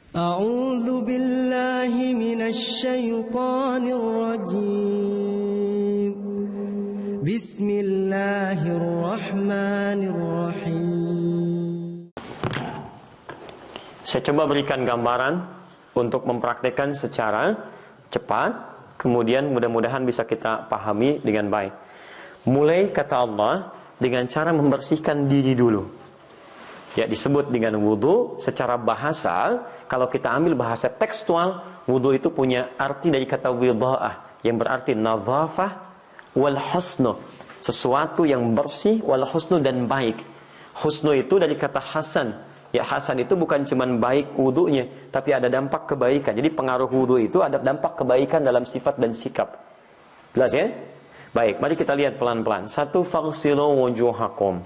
أعوذ بالله من الشيطان الرجيم بسم الله الرحمن الرحيم. Saya coba berikan gambaran untuk mempraktekkan secara cepat, kemudian mudah-mudahan bisa kita pahami dengan baik. Mulai kata Allah dengan cara membersihkan diri dulu. Ya, disebut dengan wudu. Secara bahasa, kalau kita ambil bahasa tekstual, wudu itu punya arti dari kata widha'ah, yang berarti nadhafah wal husnu, sesuatu yang bersih, wal husnu, dan baik. Husnu itu dari kata hasan. Ya, hasan itu bukan cuma baik wudunya, tapi ada dampak kebaikan. Jadi pengaruh wudu itu ada dampak kebaikan dalam sifat dan sikap. Jelas ya? Baik, mari kita lihat pelan-pelan. 1. Faghsilu wujuhakum.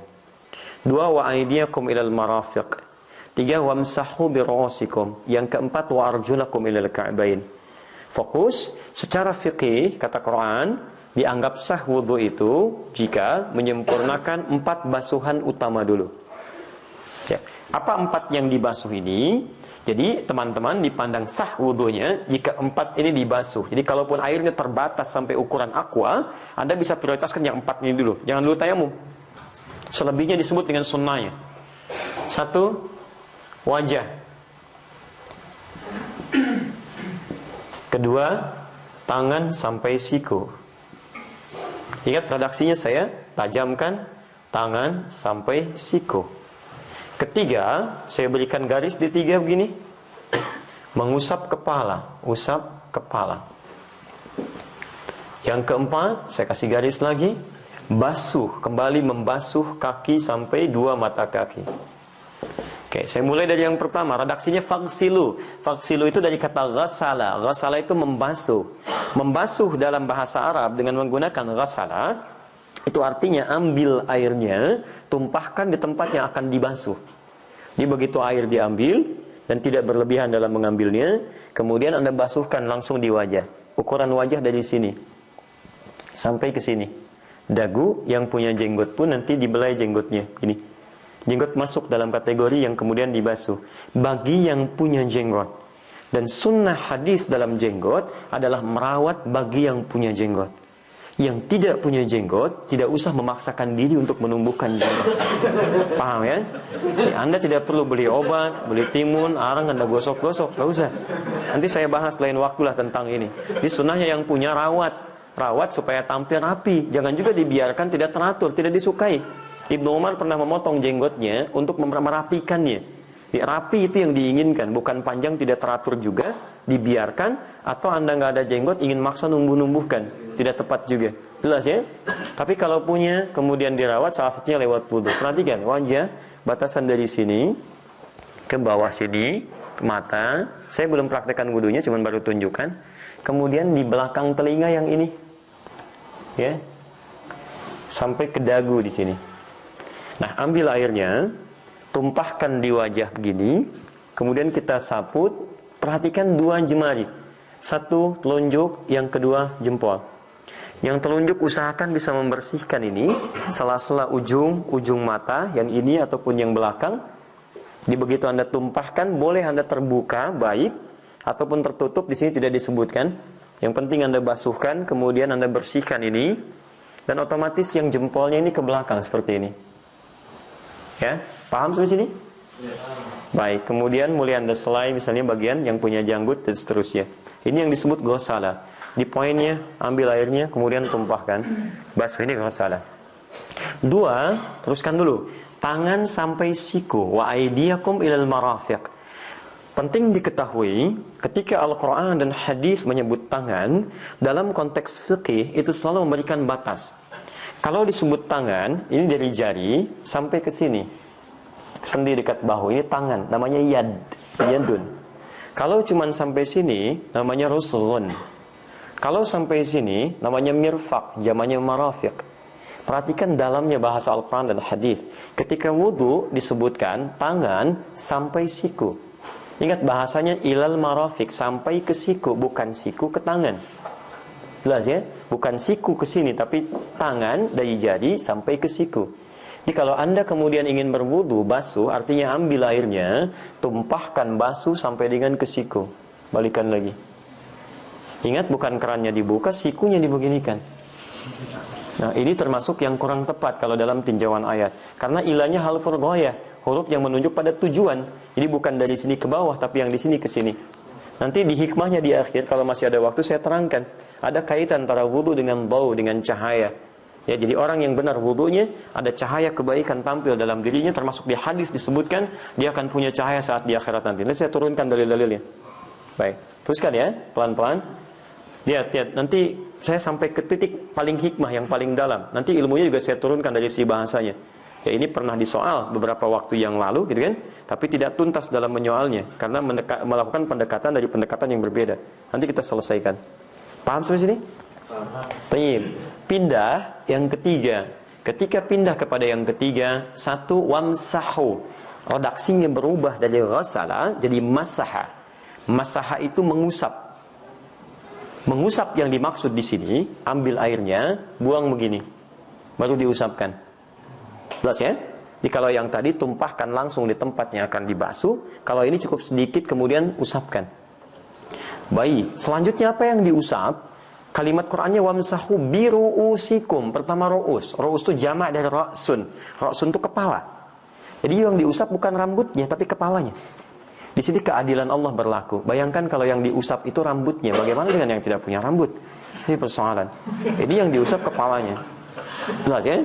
2. Wa aydiyakum ilal marafiq. 3. Wamsahu biru'usikum. Yang keempat, wa arjulakum ilal ka'bain. Fokus. Secara fikih, kata Quran, dianggap sah wudu itu jika menyempurnakan 4 basuhan utama dulu. Ya. Apa 4 yang dibasuh ini? Jadi teman-teman dipandang sah wudunya jika 4 ini dibasuh. Jadi kalaupun airnya terbatas sampai ukuran aqua, Anda bisa prioritaskan yang 4 ini dulu. Jangan dulu tayamum. Selebihnya disebut dengan sunnahnya. 1. Wajah. 2. Tangan sampai siku. Ingat redaksinya saya tajamkan tangan sampai siku. 3. Saya berikan garis di 3 begini. Mengusap kepala. Usap kepala. Yang keempat, saya kasih garis lagi. Basuh, kembali membasuh kaki sampai 2 mata kaki. Oke, saya mulai dari yang pertama. Redaksinya faghsilu. Faghsilu itu dari kata ghassala. Ghassala itu membasuh. Membasuh dalam bahasa Arab dengan menggunakan ghassala, itu artinya ambil airnya, tumpahkan di tempat yang akan dibasuh. Jadi begitu air diambil dan tidak berlebihan dalam mengambilnya, kemudian Anda basuhkan langsung di wajah. Ukuran wajah dari sini sampai ke sini. Dagu, yang punya jenggot pun nanti dibelai jenggotnya. Ini jenggot masuk dalam kategori yang kemudian dibasuh. Bagi yang punya jenggot, dan sunnah hadis dalam jenggot adalah merawat bagi yang punya jenggot. Yang tidak punya jenggot tidak usah memaksakan diri untuk menumbuhkan jenggot. Paham ya? Anda tidak perlu beli obat, beli timun, arang Anda gosok-gosok, gak usah. Nanti saya bahas lain waktulah tentang ini. Jadi sunnahnya yang punya rawat supaya tampil rapi. Jangan juga dibiarkan tidak teratur, tidak disukai. Ibnu Umar pernah memotong jenggotnya untuk merapikannya. Rapi itu yang diinginkan, bukan panjang tidak teratur juga dibiarkan. Atau Anda nggak ada jenggot ingin maksa numbuh-numbuhkan, tidak tepat juga. Jelas ya? Tapi kalau punya kemudian dirawat, salah satunya lewat wudu. Perhatikan wajah, batasan dari sini ke bawah sini, ke mata. Saya belum praktekkan wudunya, cuman baru tunjukkan. Kemudian di belakang telinga yang ini, ya, sampai ke dagu di sini. Nah, ambil airnya, tumpahkan di wajah begini, kemudian kita saput. Perhatikan 2 jemari, 1 telunjuk, yang kedua jempol. Yang telunjuk usahakan bisa membersihkan ini sela-sela ujung mata, yang ini ataupun yang belakang. Di begitu Anda tumpahkan, boleh Anda terbuka baik ataupun tertutup, di sini tidak disebutkan. Yang penting Anda basuhkan, kemudian Anda bersihkan ini, dan otomatis yang jempolnya ini ke belakang seperti ini. Ya, paham sampai sini? Ya, paham. Baik, kemudian mulai Anda selai misalnya bagian yang punya janggut dan seterusnya. Ini yang disebut ghassala. Di poinnya ambil airnya, kemudian tumpahkan, basuh, ini ghassala. 2, teruskan dulu. Tangan sampai siku. Wa aydiyakum ilal marafiq. Penting diketahui, ketika Al-Quran dan hadis menyebut tangan, dalam konteks fikih itu selalu memberikan batas. Kalau disebut tangan, ini dari jari sampai ke sini, sendi dekat bahu, ini tangan, namanya yadun. Kalau cuma sampai sini, namanya ruslun. Kalau sampai sini, namanya mirfaq, jamannya marafiq. Perhatikan dalamnya bahasa Al-Quran dan hadis. Ketika wudu disebutkan tangan sampai siku. Ingat bahasanya ilal marafiq, sampai ke siku, bukan siku ke tangan. Jelas ya? Bukan siku ke sini, tapi tangan dari jari sampai ke siku. Jadi kalau Anda kemudian ingin berwudu, basuh, artinya ambil airnya, tumpahkan basuh sampai dengan ke siku. Balikan lagi. Ingat, bukan kerannya dibuka, sikunya dibeginikan. Nah, ini termasuk yang kurang tepat kalau dalam tinjauan ayat. Karena ilahnya halful ghayah, huruf yang menunjuk pada tujuan. Jadi bukan dari sini ke bawah, tapi yang di sini ke sini. Nanti di hikmahnya di akhir, kalau masih ada waktu saya terangkan. Ada kaitan antara wudu dengan bau, dengan cahaya. Ya, jadi orang yang benar wudunya, ada cahaya kebaikan tampil dalam dirinya, termasuk di hadis disebutkan dia akan punya cahaya saat di akhirat nanti. Nanti saya turunkan dalil-dalilnya. Baik, teruskan ya, pelan-pelan. Lihat, nanti saya sampai ke titik paling hikmah yang paling dalam. Nanti ilmunya juga saya turunkan dari si bahasanya. Ya, ini pernah disoal beberapa waktu yang lalu, gitu kan? Tapi tidak tuntas dalam menyoalnya, karena melakukan pendekatan dari pendekatan yang berbeda. Nanti kita selesaikan. Paham sampai sini? Tayyib. Pindah yang ketiga. Ketika pindah kepada yang ketiga, satu, wamsahu. Redaksinya berubah dari ghasala jadi masaha. Masaha itu mengusap. Mengusap yang dimaksud di sini, ambil airnya, buang begini, baru diusapkan. Jelas ya? Jadi kalau yang tadi tumpahkan langsung di tempat yang akan dibasuh, kalau ini cukup sedikit kemudian usapkan. Baik, selanjutnya apa yang diusap? Kalimat Qur'annya wamsahu biru'usikum. Pertama ru'us. Ru'us itu jamak dari ra'sun. Ra'sun itu kepala. Jadi yang diusap bukan rambutnya, tapi kepalanya. Di sini keadilan Allah berlaku. Bayangkan kalau yang diusap itu rambutnya, bagaimana dengan yang tidak punya rambut? Ini persoalan. Ini yang diusap kepalanya. Jelas ya?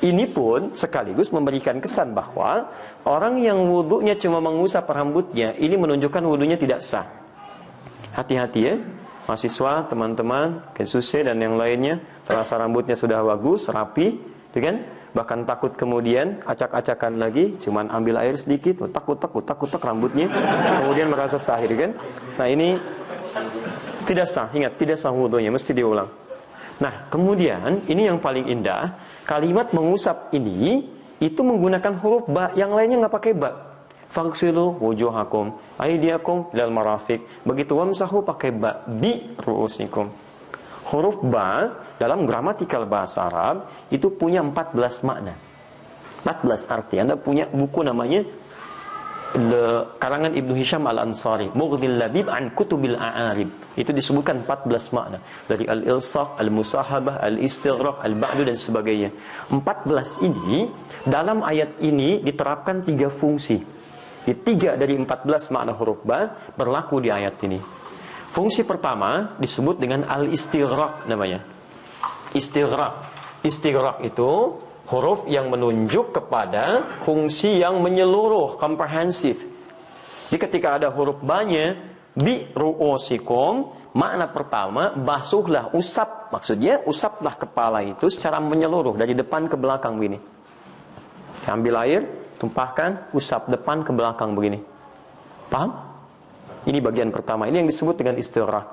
Ini pun sekaligus memberikan kesan bahwa orang yang wudunya cuma mengusap rambutnya, ini menunjukkan wudunya tidak sah. Hati-hati ya, mahasiswa, teman-teman, Kensusi dan yang lainnya, terasa rambutnya sudah bagus, rapi, kan? Bahkan takut kemudian acak-acakan lagi, cuman ambil air sedikit, takut rambutnya, kemudian merasa sah, kan? Nah ini tidak sah, ingat, tidak sah wudunya, mesti diulang. Nah kemudian ini yang paling indah, kalimat mengusap ini itu menggunakan huruf ba, yang lainnya nggak pakai ba. Faghsilu wujuhakum aydiyakum ilal marafiq. Begitu wamsahu pakai ba, bi ru'usikum. Huruf ba dalam gramatikal bahasa Arab itu punya 14 makna. 14 arti. Anda punya buku namanya karangan Ibnu Hisham Al-Ansari, Mughnil Labib an Kutubil A'arib. Itu disebutkan 14 makna. Dari al-ilsaq, al-musahabah, al-istighraq, al-ba'du dan sebagainya. 14 ini dalam ayat ini diterapkan 3 fungsi. Di 3 dari 14 makna huruf ba berlaku di ayat ini. Fungsi pertama disebut dengan al-istighraq namanya. Istighraq. Istighraq itu huruf yang menunjuk kepada fungsi yang menyeluruh, komprehensif. Jadi ketika ada huruf ba-nya, bi ru'usikum, makna pertama, basuhlah, usap. Maksudnya usaplah kepala itu secara menyeluruh dari depan ke belakang begini. Ambil air, tumpahkan, usap depan ke belakang begini. Paham? Ini bagian pertama. Ini yang disebut dengan istighraq.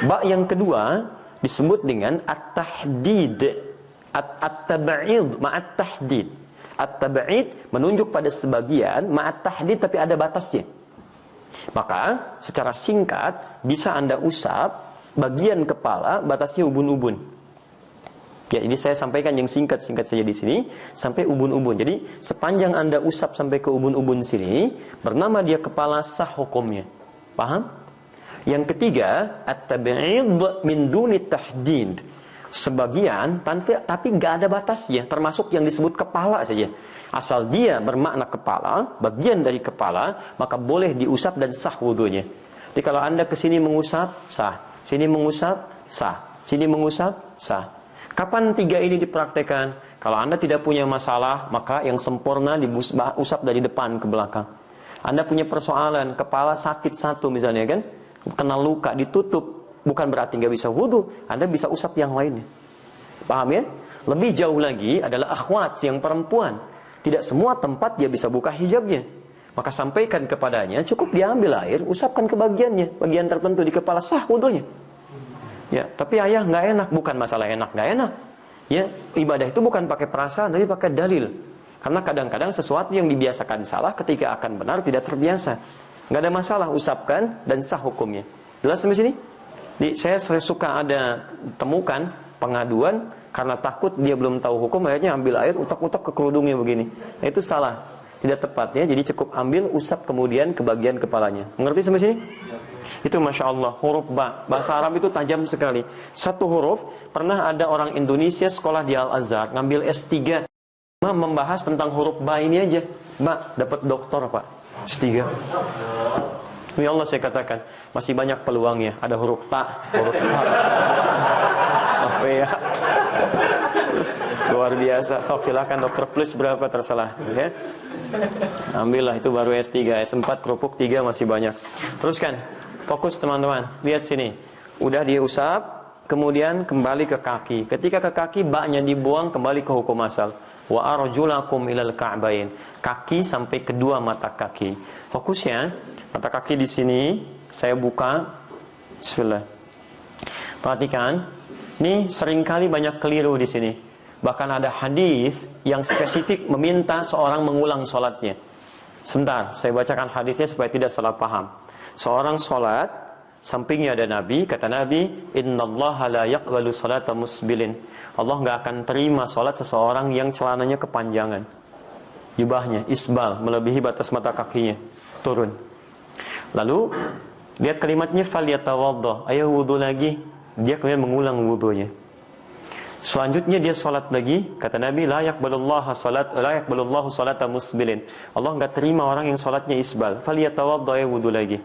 Ba yang kedua disebut dengan at-tahdid. At-tab'id ma'at tahdid. At-tab'id menunjuk pada sebagian, ma'at tahdid tapi ada batasnya. Maka secara singkat bisa Anda usap bagian kepala, batasnya ubun-ubun. Ya, ini saya sampaikan yang singkat-singkat saja di sini sampai ubun-ubun. Jadi sepanjang Anda usap sampai ke ubun-ubun sini, bernama dia kepala, sah hukumnya. Paham? Yang ketiga, at-tab'id min duni tahdid. Sebagian tapi nggak ada batasnya, termasuk yang disebut kepala saja. Asal dia bermakna kepala, bagian dari kepala, maka boleh diusap dan sah wudunya. Jadi kalau Anda kesini mengusap, sah. Sini mengusap, sah. Sini mengusap, sah. Kapan 3 ini dipraktekkan? Kalau Anda tidak punya masalah, maka yang sempurna diusap dari depan ke belakang. Anda punya persoalan, kepala sakit satu misalnya kan, kena luka, ditutup, bukan berarti nggak bisa wudu. Anda bisa usap yang lainnya. Paham ya? Lebih jauh lagi adalah akhwat yang perempuan. Tidak semua tempat dia bisa buka hijabnya. Maka sampaikan kepadanya, cukup diambil air, usapkan ke bagiannya, bagian tertentu di kepala, sah wudunya. Ya, tapi ayah nggak enak, bukan masalah enak nggak enak. Ya, ibadah itu bukan pakai perasaan, tapi pakai dalil. Karena kadang-kadang sesuatu yang dibiasakan salah ketika akan benar tidak terbiasa. Nggak ada masalah, usapkan dan sah hukumnya. Jelas sampai sini? Saya suka ada temukan pengaduan karena takut dia belum tahu hukum, akhirnya ambil air utak-utak ke kerudungnya begini. Nah, itu salah, tidak tepat ya. Jadi cukup ambil, usap kemudian ke bagian kepalanya. Mengerti sampai sini? Itu Masya Allah, huruf ba. Bahasa Arab itu tajam sekali. Satu huruf, pernah ada orang Indonesia sekolah di Al-Azhar, ngambil S3, membahas tentang huruf ba ini aja. Ba, dapat doktor Pak, S3. Ya Allah, saya katakan, masih banyak peluangnya. Ada huruf ta, huruf ta, sampai ya. Luar biasa. Sok silakan dokter plus berapa terserah ya. Ambillah, itu baru S3, S4 kerupuk 3 masih banyak. Teruskan. Fokus teman-teman, lihat sini. Udah diusap, kemudian kembali ke kaki. Ketika ke kaki, baknya dibuang, kembali ke hukum asal. Wa arjulakum ilal ka'bain. Kaki sampai kedua mata kaki. Fokusnya, mata kaki di sini, saya buka. Bismillah. Perhatikan, ini seringkali banyak keliru di sini. Bahkan ada hadis yang spesifik meminta seorang mengulang sholatnya. Sebentar, saya bacakan hadisnya supaya tidak salah paham. Seorang sholat, sampingnya ada Nabi, kata Nabi, innallaha la yaqbalu sholata musbilin. Allah nggak akan terima sholat seseorang yang celananya kepanjangan, jubahnya isbal, melebihi batas mata kakinya, turun. Lalu lihat kalimatnya, falyatawaddah, ayo wudu lagi. Dia kemudian mengulang wudunya. Selanjutnya dia sholat lagi, kata Nabi, la yaqbalullahu sholata musbilin. Allah nggak terima orang yang sholatnya isbal. Falyatawaddah, ayo wudu lagi.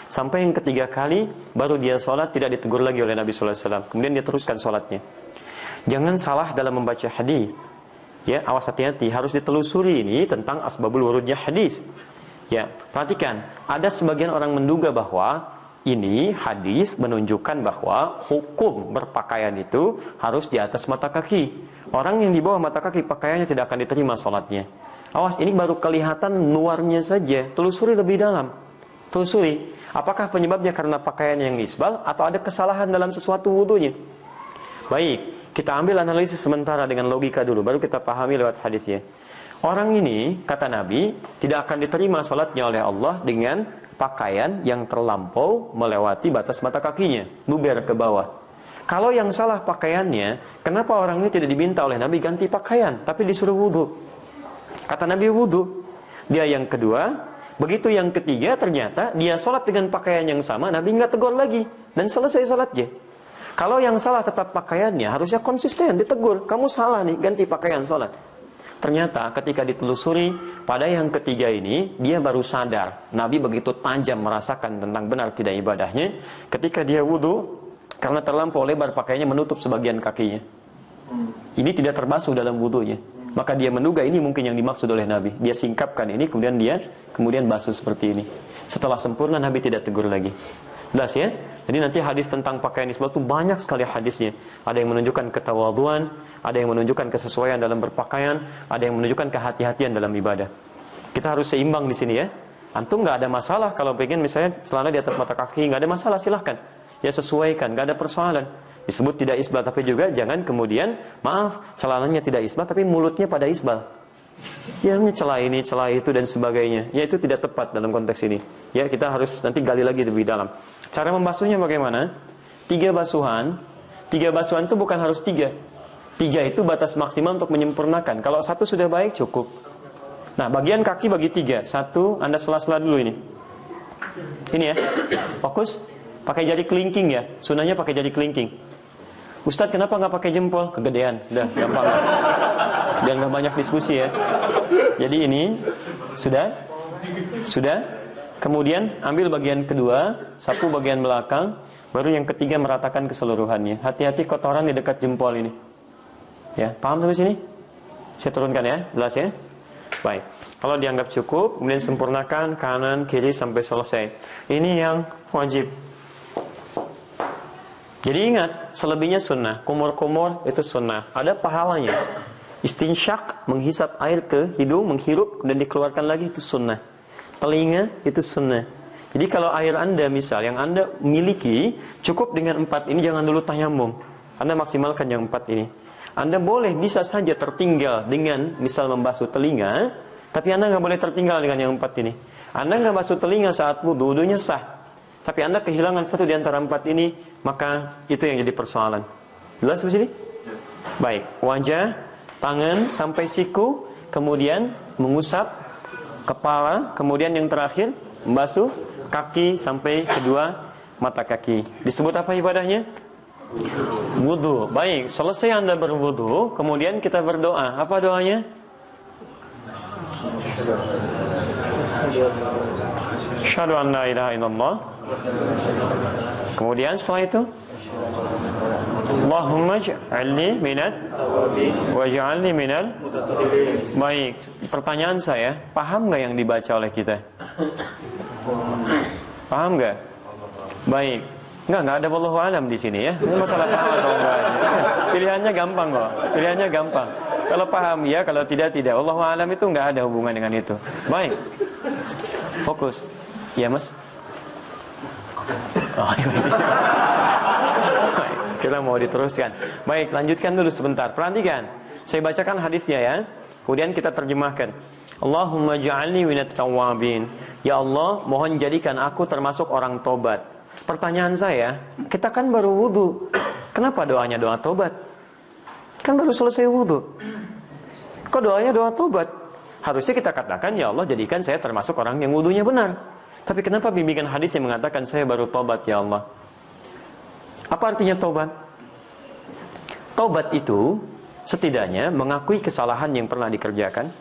Sampai yang ketiga kali, baru dia sholat, tidak ditegur lagi oleh Nabi SAW. Kemudian dia teruskan sholatnya. Jangan salah dalam membaca hadis. Ya, awas, hati-hati. Harus ditelusuri ini tentang asbabul wurudnya hadis. Ya, perhatikan. Ada sebagian orang menduga bahwa ini hadis menunjukkan bahwa hukum berpakaian itu harus di atas mata kaki. Orang yang di bawah mata kaki pakaiannya tidak akan diterima sholatnya. Awas, ini baru kelihatan luarnya saja. Telusuri lebih dalam. Telusuri. Apakah penyebabnya karena pakaian yang isbal atau ada kesalahan dalam sesuatu wudunya? Baik, kita ambil analisis sementara dengan logika dulu, baru kita pahami lewat hadisnya. Orang ini, kata Nabi, tidak akan diterima sholatnya oleh Allah dengan pakaian yang terlampau melewati batas mata kakinya, luber ke bawah. Kalau yang salah pakaiannya, kenapa orang ini tidak diminta oleh Nabi ganti pakaian, tapi disuruh wudu? Kata Nabi wudu. Dia yang kedua. Begitu yang ketiga, ternyata dia sholat dengan pakaian yang sama, Nabi nggak tegur lagi, dan selesai sholatnya. Kalau yang salah tetap pakaiannya, harusnya konsisten, ditegur, kamu salah nih, ganti pakaian sholat. Ternyata ketika ditelusuri, pada yang ketiga ini, dia baru sadar. Nabi begitu tajam merasakan tentang benar tidak ibadahnya, ketika dia wudhu, karena terlampau lebar pakaiannya menutup sebagian kakinya. Ini tidak terbasuh dalam wudhunya. Maka dia menduga ini mungkin yang dimaksud oleh Nabi. Dia singkapkan ini, kemudian basuh seperti ini. Setelah sempurna, Nabi tidak tegur lagi. Jelas ya? Jadi nanti hadis tentang pakaian isbal itu banyak sekali hadisnya. Ada yang menunjukkan ketawadhuan, ada yang menunjukkan kesesuaian dalam berpakaian, ada yang menunjukkan kehati-hatian dalam ibadah. Kita harus seimbang di sini ya. Antum nggak ada masalah kalau pengen misalnya celana di atas mata kaki, nggak ada masalah, silahkan. Ya sesuaikan, nggak ada persoalan. Disebut tidak isbal, tapi juga jangan kemudian, maaf, celananya tidak isbal, tapi mulutnya pada isbal. Ya, celah ini, celah itu, dan sebagainya. Ya, itu tidak tepat dalam konteks ini. Ya, kita harus nanti gali lagi lebih dalam. Cara membasuhnya bagaimana? 3 basuhan. 3 basuhan itu bukan harus 3. 3 itu batas maksimal untuk menyempurnakan. Kalau 1 sudah baik, cukup. Nah, bagian kaki bagi 3. 1, Anda sela-sela dulu ini. Ini ya, fokus. Pakai jari kelingking ya. Sunahnya pakai jari kelingking. Ustadz, kenapa nggak pakai jempol? Kegedean, udah gampang. Biar nggak banyak diskusi ya. Jadi ini sudah. Kemudian ambil bagian kedua, sapu bagian belakang, baru yang ketiga meratakan keseluruhannya. Hati-hati kotoran di dekat jempol ini. Ya, paham sampai sini? Saya turunkan ya, jelas ya. Baik. Kalau dianggap cukup, kemudian sempurnakan kanan kiri sampai selesai. Ini yang wajib. Jadi ingat, selebihnya sunnah. Kumur-kumur itu sunnah. Ada pahalanya. Istinsyak, menghisap air ke hidung, menghirup dan dikeluarkan lagi, itu sunnah. Telinga itu sunnah. Jadi kalau air Anda misal yang Anda miliki cukup dengan 4 ini, jangan dulu tayamum. Anda maksimalkan yang 4 ini. Anda boleh bisa saja tertinggal dengan misal membasuh telinga, tapi Anda nggak boleh tertinggal dengan yang 4 ini. Anda nggak basuh telinga saat wudu, wudunya sah. Tapi Anda kehilangan satu di antara 4 ini, maka itu yang jadi persoalan. Jelas di sini? Baik, wajah, tangan sampai siku, kemudian mengusap kepala, kemudian yang terakhir membasuh kaki sampai kedua mata kaki. Disebut apa ibadahnya? Wudu. Baik, selesai Anda berwudu, kemudian kita berdoa. Apa doanya? Asyhadu an la ilaha illallah. Kemudian setelah itu, Allahumma ij'alni minat waj'alni minal. Baik, pertanyaan saya, paham nggak yang dibaca oleh kita? Paham nggak? Baik, nggak ada wallahu alam di sini ya. Ini masalah paham atau enggak. Pilihannya gampang kok. Pilihannya gampang. Kalau paham ya, kalau tidak tidak. Wallahu alam itu nggak ada hubungan dengan itu. Baik, fokus. Ya mas. Oh, kita mau diteruskan. Baik, lanjutkan dulu sebentar. Perhatikan, saya bacakan hadisnya ya. Kemudian kita terjemahkan. Allahumma ja'alni minat tawwabin. Ya Allah, mohon jadikan aku termasuk orang tobat. Pertanyaan saya, kita kan baru wudu. Kenapa doanya doa tobat? Kan baru selesai wudu. Kok doanya doa tobat? Harusnya kita katakan, ya Allah jadikan saya termasuk orang yang wudunya benar. Tapi kenapa bimbingan hadis yang mengatakan saya baru tobat ya Allah? Apa artinya tobat? Tobat itu setidaknya mengakui kesalahan yang pernah dikerjakan,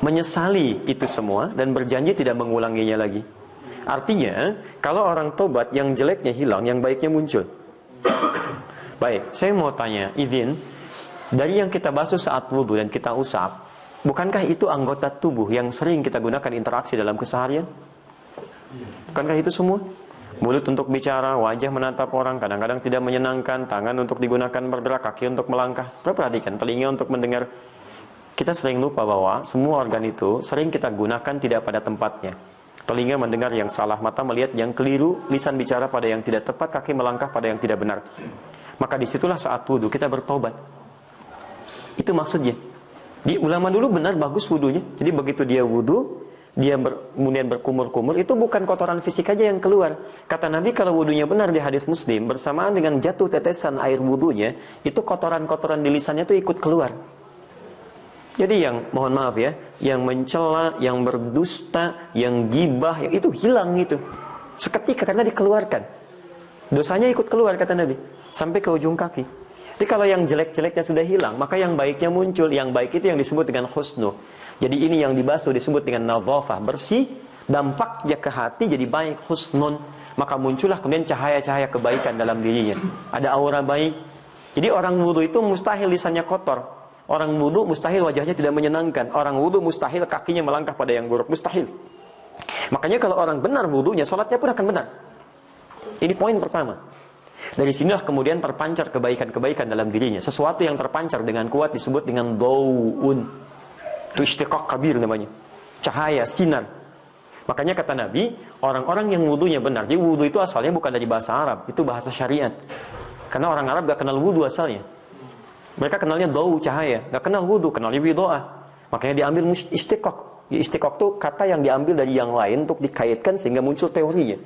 menyesali itu semua dan berjanji tidak mengulanginya lagi. Artinya, kalau orang tobat yang jeleknya hilang, yang baiknya muncul. Baik, saya mau tanya, izin, dari yang kita basuh saat wudu dan kita usap, bukankah itu anggota tubuh yang sering kita gunakan interaksi dalam keseharian? Bukankah itu semua? Mulut untuk bicara, wajah menatap orang, kadang-kadang tidak menyenangkan, tangan untuk digunakan bergerak, kaki untuk melangkah. Perhatikan, telinga untuk mendengar. Kita sering lupa bahwa semua organ itu sering kita gunakan tidak pada tempatnya. Telinga mendengar yang salah, mata melihat yang keliru, lisan bicara pada yang tidak tepat, kaki melangkah pada yang tidak benar. Maka disitulah saat wudu kita bertobat. Itu maksudnya. Di ulama dulu benar bagus wudunya. Jadi begitu dia wudu, dia kemudian berkumur-kumur, itu bukan kotoran fisik aja yang keluar. Kata Nabi kalau wudunya benar di hadis Muslim, bersamaan dengan jatuh tetesan air wudunya, itu kotoran-kotoran di lisannya itu ikut keluar. Jadi yang, mohon maaf ya, yang mencela, yang berdusta, yang gibah, yang itu hilang itu. Seketika karena dikeluarkan. Dosanya ikut keluar kata Nabi, sampai ke ujung kaki. Jadi kalau yang jelek-jeleknya sudah hilang, maka yang baiknya muncul. Yang baik itu yang disebut dengan husnu. Jadi ini yang dibasuh disebut dengan nadhafah, bersih, dampaknya ke hati jadi baik, husnun. Maka muncullah kemudian cahaya-cahaya kebaikan dalam dirinya. Ada aura baik. Jadi orang wudu itu mustahil lisannya kotor. Orang wudu mustahil wajahnya tidak menyenangkan. Orang wudu mustahil kakinya melangkah pada yang buruk, mustahil. Makanya kalau orang benar wudunya, sholatnya pun akan benar. Ini poin pertama. Dari sinilah kemudian terpancar kebaikan-kebaikan dalam dirinya. Sesuatu yang terpancar dengan kuat disebut dengan dhau'un. Itu istiqaq kabir namanya. Cahaya, sinar. Makanya kata Nabi, orang-orang yang wudunya benar. Jadi wudu itu asalnya bukan dari bahasa Arab, itu bahasa syariat. Karena orang Arab gak kenal wudu asalnya. Mereka kenalnya dhau, cahaya. Gak kenal wudu, kenalnya widoa. Makanya diambil istiqaq. Istiqaq itu kata yang diambil dari yang lain untuk dikaitkan sehingga muncul teorinya.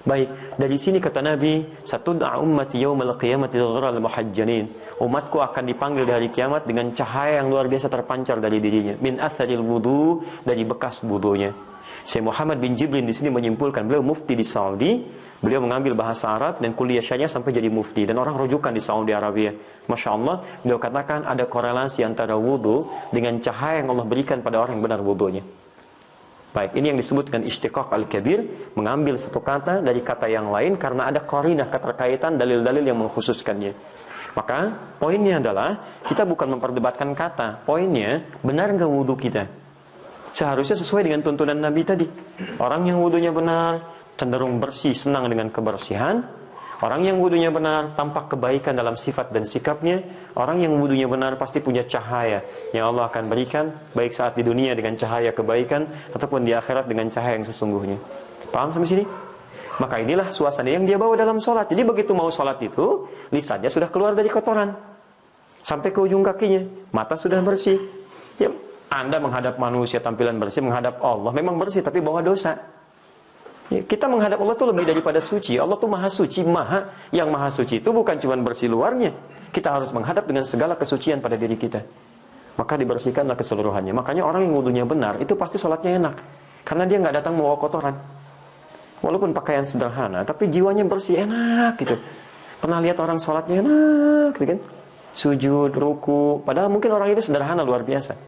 Baik, dari sini kata Nabi, satud'a ummati yaumal qiyamati ghurral muhajjalin. Umatku akan dipanggil di hari kiamat dengan cahaya yang luar biasa terpancar dari dirinya. Min atharil wudu, dari bekas wudunya. Syekh Muhammad bin Jibril di sini menyimpulkan, beliau mufti di Saudi. Beliau mengambil bahasa Arab dan kuliah syariah sampai jadi mufti. Dan orang rujukan di Saudi Arabia. Masya Allah, beliau katakan ada korelasi antara wudu dengan cahaya yang Allah berikan pada orang yang benar wudunya. Baik, ini yang disebut dengan istiqaq al-kabir, mengambil satu kata dari kata yang lain karena ada qarinah, keterkaitan, dalil-dalil yang mengkhususkannya. Maka poinnya adalah kita bukan memperdebatkan kata. Poinnya, benar nggak wudu kita? Seharusnya sesuai dengan tuntunan Nabi tadi. Orang yang wudunya benar cenderung bersih, senang dengan kebersihan. Orang yang wudunya benar tampak kebaikan dalam sifat dan sikapnya. Orang yang wudunya benar pasti punya cahaya yang Allah akan berikan, baik saat di dunia dengan cahaya kebaikan ataupun di akhirat dengan cahaya yang sesungguhnya. Paham sampai sini? Maka inilah suasana yang dia bawa dalam sholat. Jadi begitu mau sholat itu, lisannya sudah keluar dari kotoran sampai ke ujung kakinya, mata sudah bersih. Ya, Anda menghadap manusia tampilan bersih, menghadap Allah memang bersih tapi bawa dosa. Ya, kita menghadap Allah itu lebih daripada suci. Allah tuh maha suci, yang maha suci itu bukan cuma bersih luarnya. Kita harus menghadap dengan segala kesucian pada diri kita. Maka dibersihkanlah keseluruhannya. Makanya orang yang wudunya benar itu pasti sholatnya enak, karena dia nggak datang membawa kotoran. Walaupun pakaian sederhana, tapi jiwanya bersih, enak gitu. Pernah lihat orang sholatnya enak gitu kan? Sujud, ruku, padahal mungkin orang itu sederhana luar biasa.